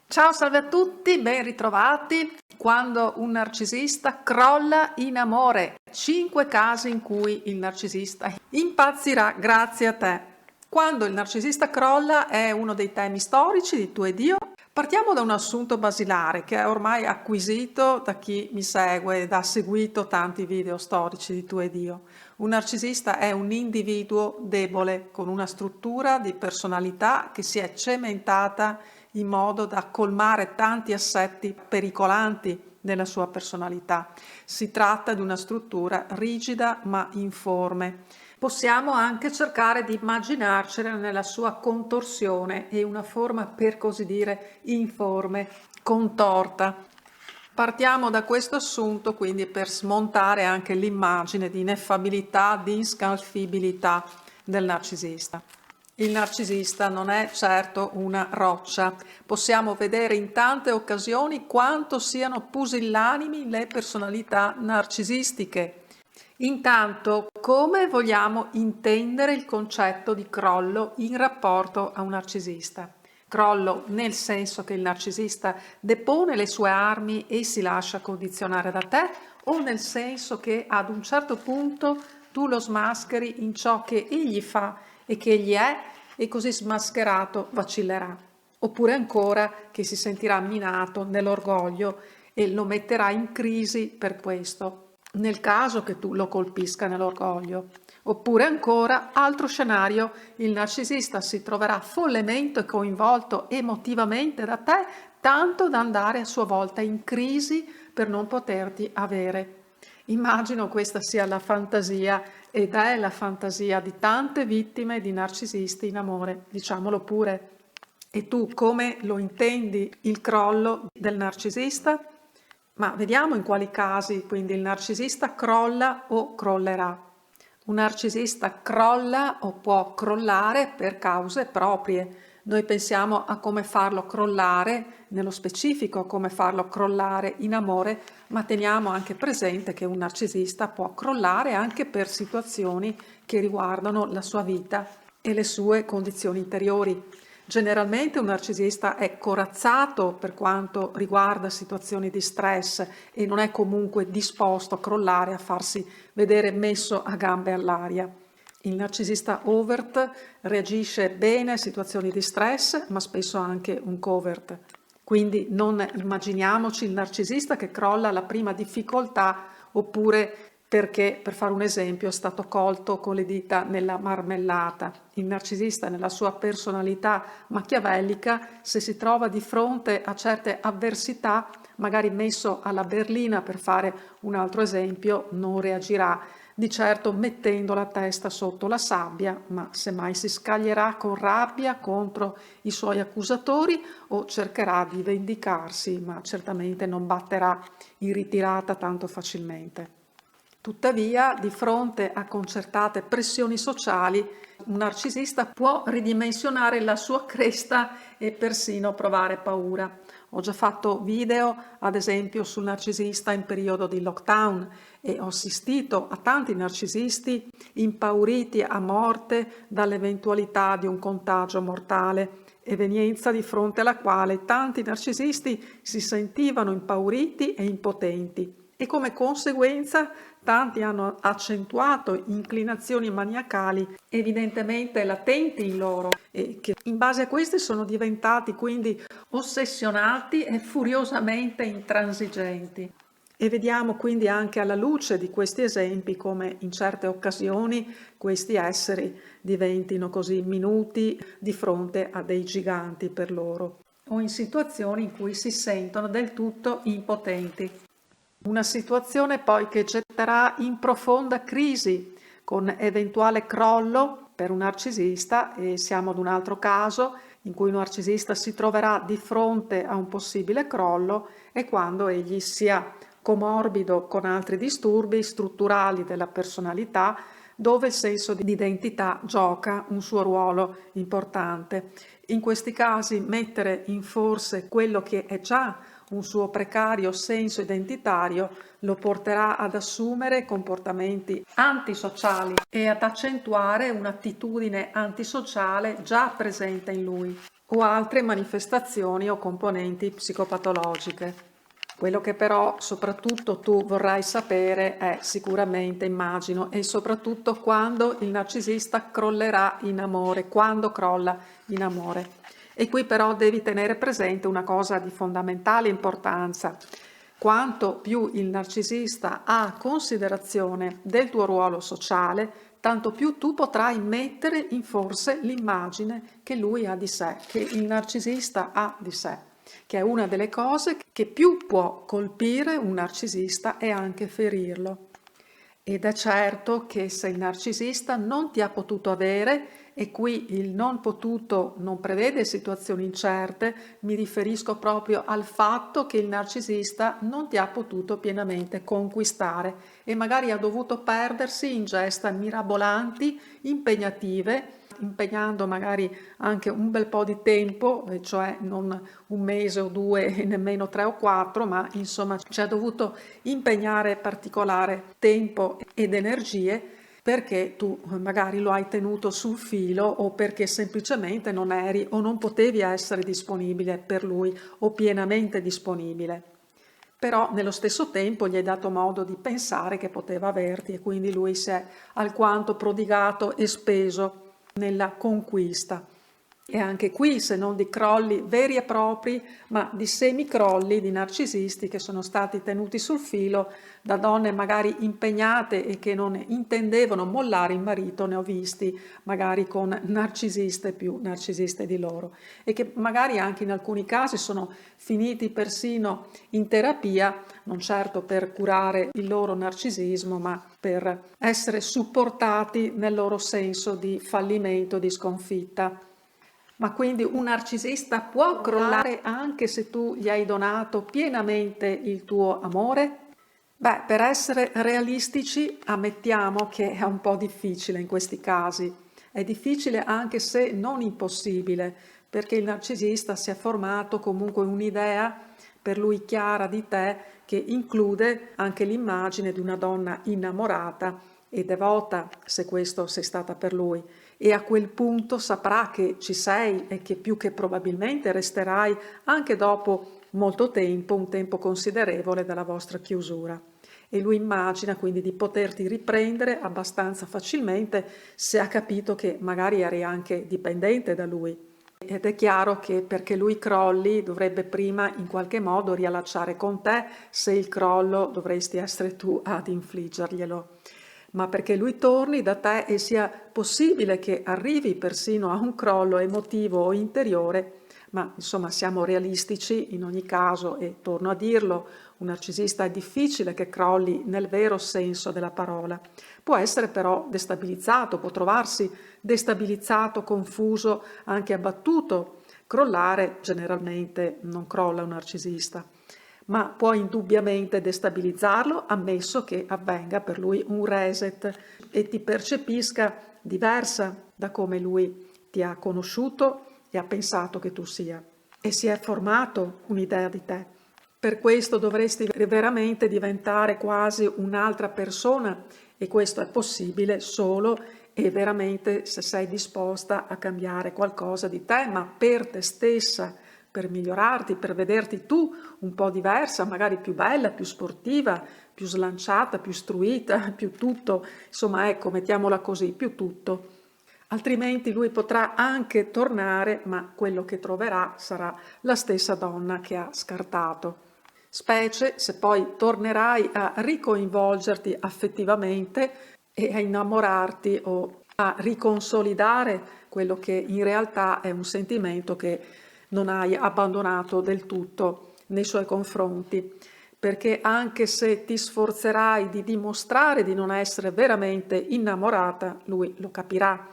Ciao, salve a tutti, ben ritrovati. Quando un narcisista crolla in amore, 5 casi in cui il narcisista impazzirà grazie a te. Quando il narcisista crolla è uno dei temi storici di Tu ed Io. Partiamo da un assunto basilare che è ormai acquisito da chi mi segue ed ha seguito tanti video storici di Tu ed Io. Un narcisista è un individuo debole con una struttura di personalità che si è cementata in modo da colmare tanti assetti pericolanti nella sua personalità. Si tratta di una struttura rigida ma informe. Possiamo anche cercare di immaginarcela nella sua contorsione e una forma, per così dire, informe, contorta. Partiamo da questo assunto quindi per smontare anche l'immagine di ineffabilità, di inscalfibilità del narcisista. Il narcisista non è certo una roccia. Possiamo vedere in tante occasioni quanto siano pusillanimi le personalità narcisistiche. Intanto, come vogliamo intendere il concetto di crollo in rapporto a un narcisista? Crollo nel senso che il narcisista depone le sue armi e si lascia condizionare da te, o nel senso che ad un certo punto tu lo smascheri in ciò che egli fa e che egli è, e così smascherato vacillerà. Oppure ancora che si sentirà minato nell'orgoglio e lo metterà in crisi per questo, nel caso che tu lo colpisca nell'orgoglio. Oppure ancora, altro scenario, il narcisista si troverà follemente coinvolto emotivamente da te, tanto da andare a sua volta in crisi per non poterti avere. Immagino questa sia la fantasia ed è la fantasia di tante vittime di narcisisti in amore, diciamolo pure. E tu come lo intendi il crollo del narcisista? Ma vediamo in quali casi quindi il narcisista crolla o crollerà. Un narcisista crolla o può crollare per cause proprie. Noi pensiamo a come farlo crollare, nello specifico come farlo crollare in amore, ma teniamo anche presente che un narcisista può crollare anche per situazioni che riguardano la sua vita e le sue condizioni interiori. Generalmente un narcisista è corazzato per quanto riguarda situazioni di stress e non è comunque disposto a crollare, a farsi vedere messo a gambe all'aria. Il narcisista overt reagisce bene a situazioni di stress, ma spesso anche un covert. Quindi non immaginiamoci il narcisista che crolla alla prima difficoltà oppure perché, per fare un esempio, è stato colto con le dita nella marmellata. Il narcisista, nella sua personalità machiavellica, se si trova di fronte a certe avversità, magari messo alla berlina, per fare un altro esempio, non reagirà di certo mettendo la testa sotto la sabbia, ma semmai si scaglierà con rabbia contro i suoi accusatori o cercherà di vendicarsi, ma certamente non batterà in ritirata tanto facilmente. Tuttavia, di fronte a concertate pressioni sociali, un narcisista può ridimensionare la sua cresta e persino provare paura. Ho già fatto video, ad esempio, sul narcisista in periodo di lockdown e ho assistito a tanti narcisisti impauriti a morte dall'eventualità di un contagio mortale, evenienza di fronte alla quale tanti narcisisti si sentivano impauriti e impotenti. E come conseguenza tanti hanno accentuato inclinazioni maniacali evidentemente latenti in loro e che in base a queste sono diventati quindi ossessionati e furiosamente intransigenti. E vediamo quindi anche alla luce di questi esempi come in certe occasioni questi esseri diventino così minuti di fronte a dei giganti per loro o in situazioni in cui si sentono del tutto impotenti. Una situazione poi che getterà in profonda crisi con eventuale crollo per un narcisista, e siamo ad un altro caso in cui un narcisista si troverà di fronte a un possibile crollo, è quando egli sia comorbido con altri disturbi strutturali della personalità, dove il senso di identità gioca un suo ruolo importante. In questi casi mettere in forse quello che è già un suo precario senso identitario lo porterà ad assumere comportamenti antisociali e ad accentuare un'attitudine antisociale già presente in lui. o altre manifestazioni o componenti psicopatologiche. Quello che però soprattutto tu vorrai sapere è sicuramente, immagino, e soprattutto quando il narcisista crollerà in amore, quando crolla in amore. E qui però devi tenere presente una cosa di fondamentale importanza. Quanto più il narcisista ha considerazione del tuo ruolo sociale, tanto più tu potrai mettere in forse l'immagine che lui ha di sé, che il narcisista ha di sé, che è una delle cose che più può colpire un narcisista e anche ferirlo. Ed è certo che se il narcisista non ti ha potuto avere, e qui il non potuto non prevede situazioni incerte, mi riferisco proprio al fatto che il narcisista non ti ha potuto pienamente conquistare e magari ha dovuto perdersi in gesta mirabolanti, impegnative, impegnando magari anche un bel po' di tempo, cioè non un mese o due e nemmeno 3 o 4, ma insomma ci ha dovuto impegnare particolare tempo ed energie perché tu magari lo hai tenuto sul filo o perché semplicemente non eri o non potevi essere disponibile per lui o pienamente disponibile. Però nello stesso tempo gli hai dato modo di pensare che poteva averti e quindi lui si è alquanto prodigato e speso nella conquista. E anche qui, se non di crolli veri e propri, ma di semicrolli di narcisisti che sono stati tenuti sul filo da donne magari impegnate e che non intendevano mollare il marito, ne ho visti magari con narcisiste più narcisiste di loro e che magari anche in alcuni casi sono finiti persino in terapia, non certo per curare il loro narcisismo, ma per essere supportati nel loro senso di fallimento, di sconfitta. Ma quindi un narcisista può crollare anche se tu gli hai donato pienamente il tuo amore? Beh, per essere realistici, ammettiamo che è un po' difficile in questi casi. È difficile anche se non impossibile, perché il narcisista si è formato comunque un'idea per lui chiara di te che include anche l'immagine di una donna innamorata e devota, se questo sei stata per lui. E a quel punto saprà che ci sei e che più che probabilmente resterai anche dopo molto tempo, un tempo considerevole dalla vostra chiusura. E lui immagina quindi di poterti riprendere abbastanza facilmente se ha capito che magari eri anche dipendente da lui. Ed è chiaro che perché lui crolli dovrebbe prima in qualche modo riallacciare con te, se il crollo dovresti essere tu ad infliggerglielo. Ma perché lui torni da te e sia possibile che arrivi persino a un crollo emotivo o interiore, ma insomma siamo realistici in ogni caso e torno a dirlo, un narcisista è difficile che crolli nel vero senso della parola. Può essere però destabilizzato, può trovarsi destabilizzato, confuso, anche abbattuto. Crollare generalmente non crolla un narcisista, ma può indubbiamente destabilizzarlo, ammesso che avvenga per lui un reset e ti percepisca diversa da come lui ti ha conosciuto e ha pensato che tu sia e si è formato un'idea di te. Per questo dovresti veramente diventare quasi un'altra persona e questo è possibile solo e veramente se sei disposta a cambiare qualcosa di te, ma per te stessa, per migliorarti, per vederti tu un po' diversa, magari più bella, più sportiva, più slanciata, più istruita, più tutto, insomma ecco, mettiamola così, più tutto. Altrimenti lui potrà anche tornare, ma quello che troverà sarà la stessa donna che ha scartato. Specie se poi tornerai a ricoinvolgerti affettivamente e a innamorarti o a riconsolidare quello che in realtà è un sentimento che non hai abbandonato del tutto nei suoi confronti, perché anche se ti sforzerai di dimostrare di non essere veramente innamorata, lui lo capirà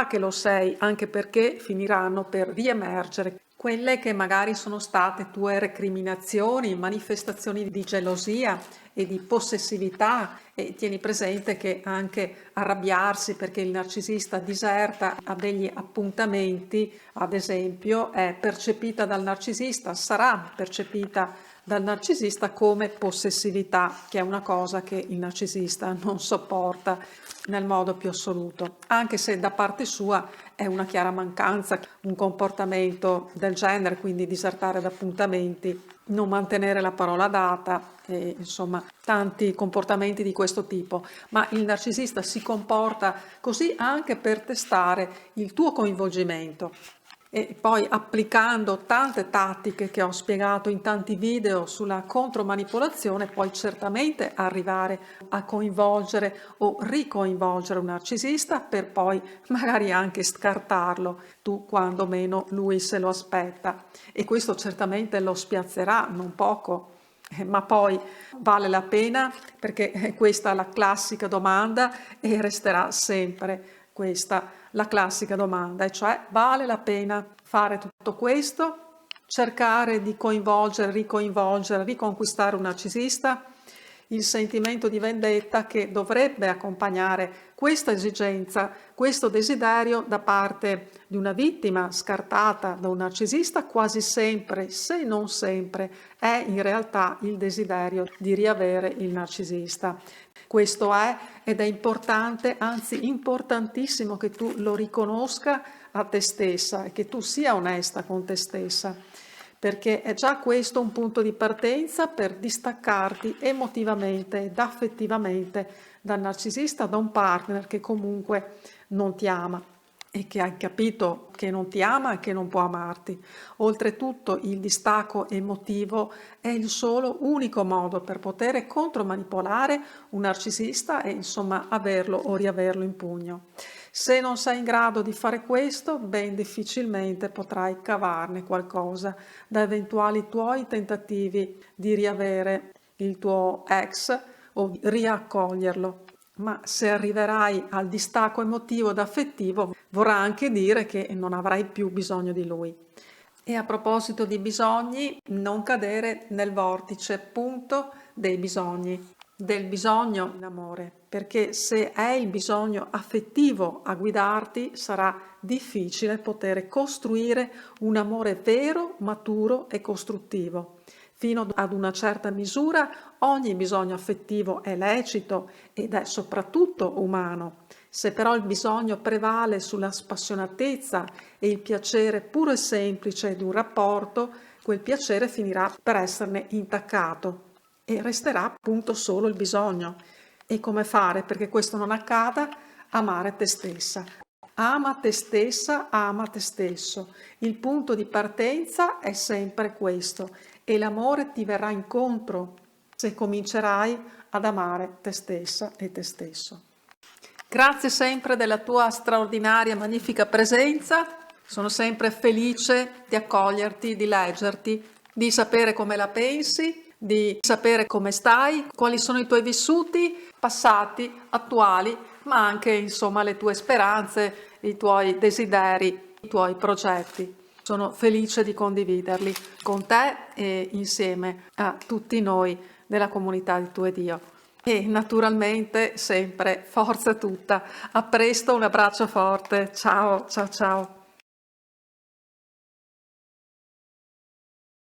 che lo sei, anche perché finiranno per riemergere quelle che magari sono state tue recriminazioni, manifestazioni di gelosia e di possessività. E tieni presente che anche arrabbiarsi perché il narcisista diserta a degli appuntamenti, ad esempio, è percepita dal narcisista, sarà percepita dal narcisista come possessività, che è una cosa che il narcisista non sopporta nel modo più assoluto, anche se da parte sua è una chiara mancanza, un comportamento del genere, quindi disertare da appuntamenti, non mantenere la parola data, e, insomma, tanti comportamenti di questo tipo. Ma il narcisista si comporta così anche per testare il tuo coinvolgimento. E poi applicando tante tattiche che ho spiegato in tanti video sulla contromanipolazione, puoi certamente arrivare a coinvolgere o ricoinvolgere un narcisista per poi magari anche scartarlo, tu quando meno lui se lo aspetta. E questo certamente lo spiazzerà non poco. Ma poi vale la pena, perché questa è la classica domanda e resterà sempre questa la classica domanda, e cioè vale la pena fare tutto questo, cercare di coinvolgere, ricoinvolgere, riconquistare un narcisista? Il sentimento di vendetta che dovrebbe accompagnare questa esigenza, questo desiderio da parte di una vittima scartata da un narcisista, quasi sempre, se non sempre, è in realtà il desiderio di riavere il narcisista. Questo è, ed è importante, anzi importantissimo, che tu lo riconosca a te stessa e che tu sia onesta con te stessa, perché è già questo un punto di partenza per distaccarti emotivamente ed affettivamente dal narcisista, da un partner che comunque non ti ama e che hai capito che non ti ama e che non può amarti. Oltretutto il distacco emotivo è il solo unico modo per poter contromanipolare un narcisista e insomma averlo o riaverlo in pugno. Se non sei in grado di fare questo, ben difficilmente potrai cavarne qualcosa da eventuali tuoi tentativi di riavere il tuo ex o riaccoglierlo. Ma se arriverai al distacco emotivo ed affettivo, vorrà anche dire che non avrai più bisogno di lui. E a proposito di bisogni, non cadere nel vortice appunto dei bisogni, del bisogno in amore, perché se è il bisogno affettivo a guidarti, sarà difficile poter costruire un amore vero, maturo e costruttivo. Fino ad una certa misura ogni bisogno affettivo è lecito ed è soprattutto umano. Se però il bisogno prevale sulla spassionatezza e il piacere puro e semplice di un rapporto, quel piacere finirà per esserne intaccato e resterà appunto solo il bisogno. E come fare perché questo non accada? Amare te stessa. Ama te stessa, ama te stesso. Il punto di partenza è sempre questo e l'amore ti verrà incontro se comincerai ad amare te stessa e te stesso. Grazie sempre della tua straordinaria, magnifica presenza. Sono sempre felice di accoglierti, di leggerti, di sapere come la pensi, di sapere come stai, quali sono i tuoi vissuti passati, attuali, ma anche insomma le tue speranze, i tuoi desideri, i tuoi progetti. Sono felice di condividerli con te e insieme a tutti noi della comunità di Tu e Dio. E naturalmente sempre forza tutta. A presto, un abbraccio forte. Ciao, ciao, ciao.